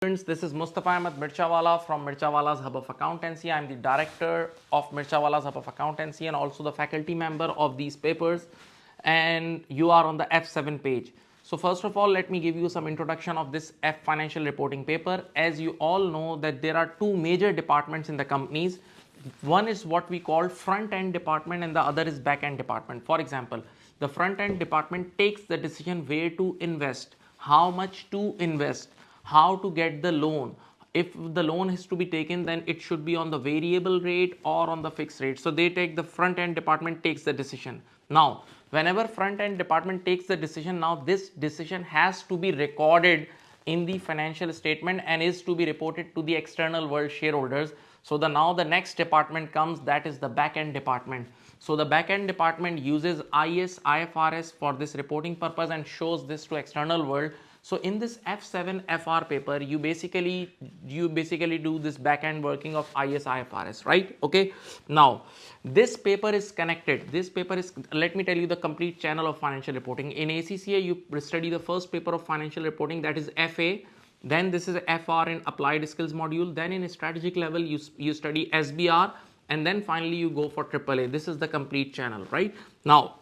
Students, this is Mustafa Mirchawala from Mirchawala's Hub of Accountancy. I am the director of Mirchawala's Hub of Accountancy and also the faculty member of these papers, and you are on the F7 page. So first of all, let me give you some introduction of this F financial reporting paper. As you all know that there are two major departments in the companies. One is what we call front end department and the other is back end department. For example, the front end department takes the decision where to invest, how much to invest, how to get the loan. If the loan is to be taken, then it should be on the variable rate or on the fixed rate. So they take, the front end department takes the decision. Now whenever front end department takes the decision, now this decision has to be recorded in the financial statement and is to be reported to the external world shareholders. So now the next department comes, that is the back end department. So the back end department uses IFRS for this reporting purpose and shows this to external world. So in this F7 FR paper, you basically do this back end working of IFRS, right? Okay. Now this paper is connected. This paper is, let me tell you the complete channel of financial reporting. In ACCA, you study the first paper of financial reporting, that is FA. Then this is FR in applied skills module. Then in a strategic level, you study SBR, and then finally you go for AAA. This is the complete channel, right? Now,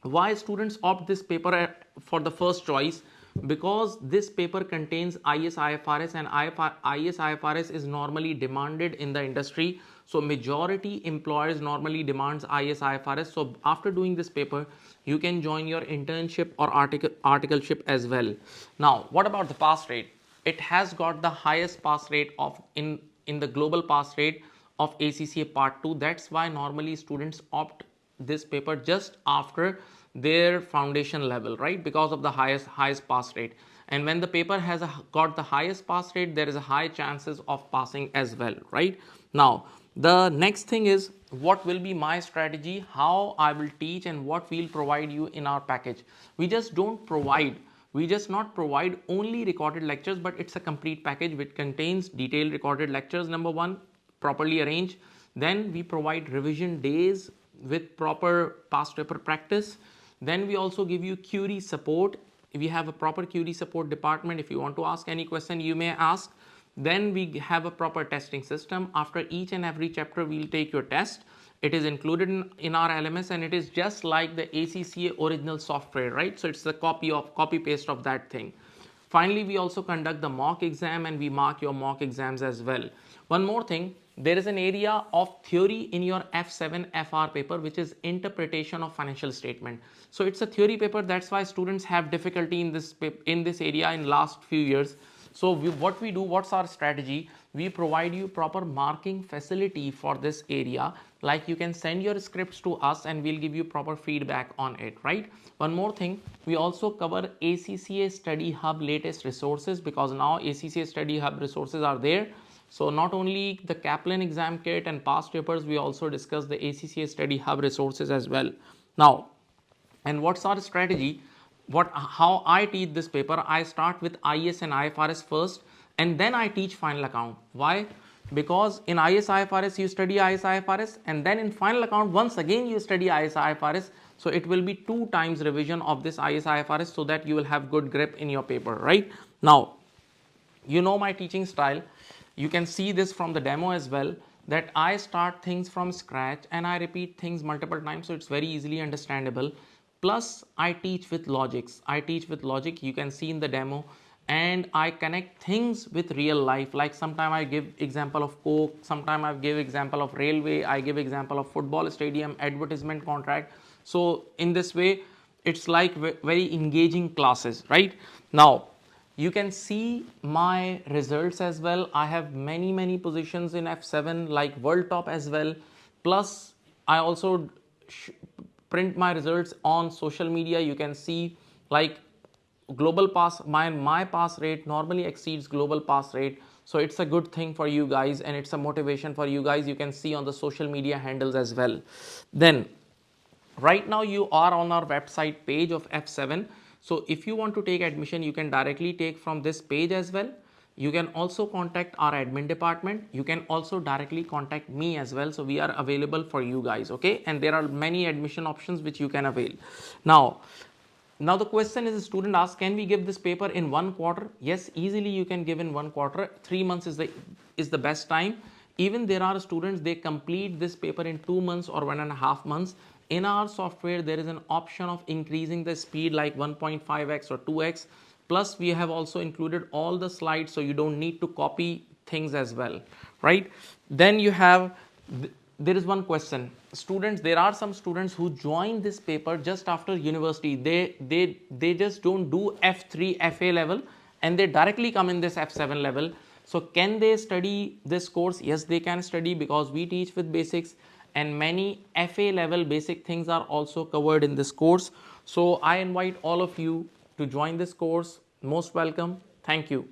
why students opt this paper for the first choice? Because this paper contains IFRS, and IFRS is normally demanded in the industry. So majority employers normally demands IFRS. So after doing this paper, you can join your internship or articleship as well. Now, what about the pass rate? It has got the highest pass rate of in the global pass rate of ACCA Part 2. That's why normally students opt this paper just after their foundation level, right? Because of the highest pass rate. And when the paper has got the highest pass rate, there is a high chances of passing as well, right? Now the next thing is, what will be my strategy, how I will teach, and what we'll provide you in our package. We just not provide only recorded lectures, but it's a complete package which contains detailed recorded lectures, number one, properly arranged. Then we provide revision days with proper past paper practice. Then we also give you query support. We have a proper query support department. If you want to ask any question, you may ask. Then we have a proper testing system. After each and every chapter, we'll take your test. It is included in our LMS, and it is just like the ACCA original software, right? So it's the copy paste of that thing. Finally, we also conduct the mock exam, and we mark your mock exams as well. One more thing, there is an area of theory in your F7 FR paper, which is interpretation of financial statement. So it's a theory paper. That's why students have difficulty in this area in last few years. So what's our strategy? We provide you proper marking facility for this area. Like, you can send your scripts to us and we'll give you proper feedback on it, right? One more thing, we also cover ACCA Study Hub latest resources, because now ACCA Study Hub resources are there. So not only the Kaplan exam kit and past papers, we also discuss the ACCA Study Hub resources as well. Now, and what's our strategy? How I teach this paper, I start with IS and IFRS first, and then I teach final account. Why? Because in IFRS you study IFRS, and then in final account once again you study IFRS. So it will be 2 times revision of this IFRS, so that you will have good grip in your paper, right? Now, you know my teaching style. You can see this from the demo as well, that I start things from scratch and I repeat things multiple times, so it's very easily understandable. Plus I teach with logics. You can see in the demo, and I connect things with real life. Like sometimes I give example of Coke, sometimes I give example of railway, I give example of football stadium, advertisement contract. So in this way, it's like very engaging classes, right? Now, you can see my results as well. I have many positions in F7, like world top as well. Plus I also print my results on social media. You can see like global pass, my pass rate normally exceeds global pass rate. So it's a good thing for you guys, and it's a motivation for you guys. You can see on the social media handles as well. Then right now you are on our website page of F7. So if you want to take admission, you can directly take from this page as well. You can also contact our admin department. You can also directly contact me as well. So we are available for you guys, okay? And there are many admission options which you can avail. Now, Now the question is, the student asks, can we give this paper in 1 quarter? Yes, easily you can give in 1 quarter. 3 months is the best time. Even there are students, they complete this paper in 2 months or 1.5 months. In our software, there is an option of increasing the speed like 1.5x or 2x. Plus, we have also included all the slides, so you don't need to copy things as well, right? Then you have, there is one question. Students, there are some students who join this paper just after university. They just don't do F3 FA level and they directly come in this F7 level. So can they study this course? Yes, they can study, because we teach with basics and many FA level basic things are also covered in this course. So I invite all of you to join this course. Most welcome. Thank you.